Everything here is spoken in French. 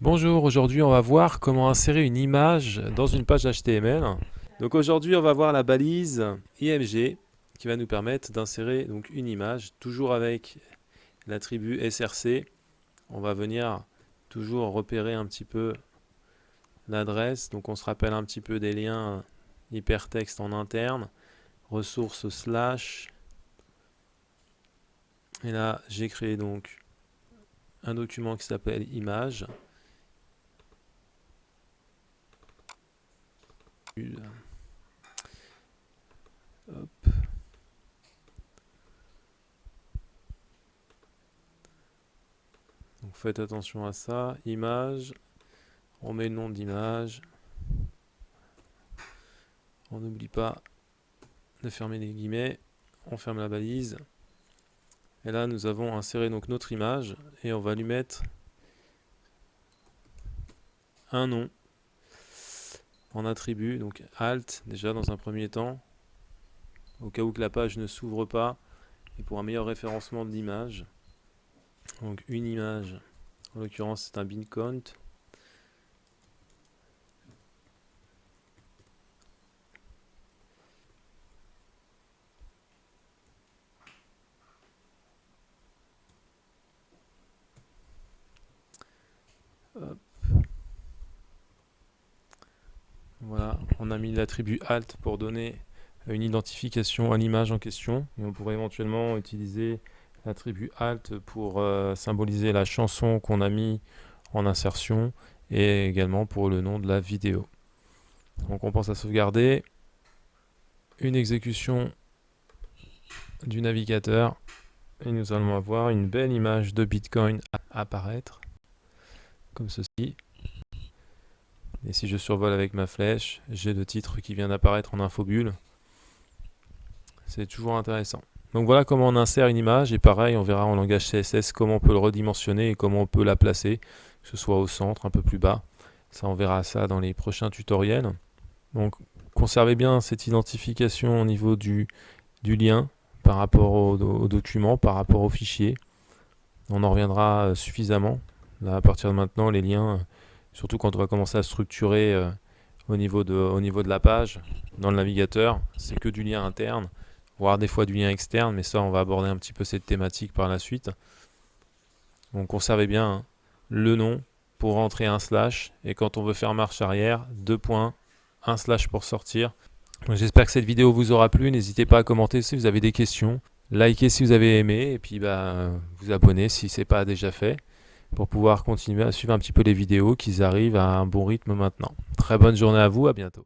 Bonjour, aujourd'hui on va voir comment insérer une image dans une page HTML. Donc aujourd'hui on va voir la balise IMG qui va nous permettre d'insérer donc une image, toujours avec l'attribut src. On va venir toujours repérer un petit peu l'adresse, donc on se rappelle un petit peu des liens hypertexte en interne, ressources slash, et là j'ai créé donc un document qui s'appelle image. Hop. Donc faites attention à ça, image, on met le nom d'image, on n'oublie pas de fermer les guillemets, on ferme la balise, et là nous avons inséré donc notre image, et on va lui mettre un nom en attribut, donc alt déjà dans un premier temps, au cas où que la page ne s'ouvre pas, et pour un meilleur référencement de l'image. Donc une image, en l'occurrence c'est un bin count. Hop. Voilà, on a mis l'attribut alt pour donner une identification à l'image en question, et on pourrait éventuellement utiliser l'attribut alt pour symboliser la chanson qu'on a mis en insertion et également pour le nom de la vidéo. Donc on pense à sauvegarder une exécution du navigateur et nous allons avoir une belle image de Bitcoin apparaître comme ceci. Et si je survole avec ma flèche, j'ai le titre qui vient d'apparaître en infobulle. C'est toujours intéressant. Donc voilà comment on insère une image, et pareil on verra en langage CSS comment on peut le redimensionner et comment on peut la placer, que ce soit au centre, un peu plus bas. Ça, on verra ça dans les prochains tutoriels. Donc conservez bien cette identification au niveau du lien par rapport au document, par rapport au fichier. On en reviendra suffisamment. Là, à partir de maintenant, les liens, surtout quand on va commencer à structurer au niveau de la page, dans le navigateur, c'est que du lien interne, voire des fois du lien externe, mais ça on va aborder un petit peu cette thématique par la suite. Donc conservez bien hein, le nom pour rentrer un slash, et quand on veut faire marche arrière, 2 points, un slash pour sortir. J'espère que cette vidéo vous aura plu, n'hésitez pas à commenter si vous avez des questions, likez si vous avez aimé, et puis vous abonner si ce n'est pas déjà fait, pour pouvoir continuer à suivre un petit peu les vidéos qui arrivent à un bon rythme maintenant. Très bonne journée à vous, à bientôt.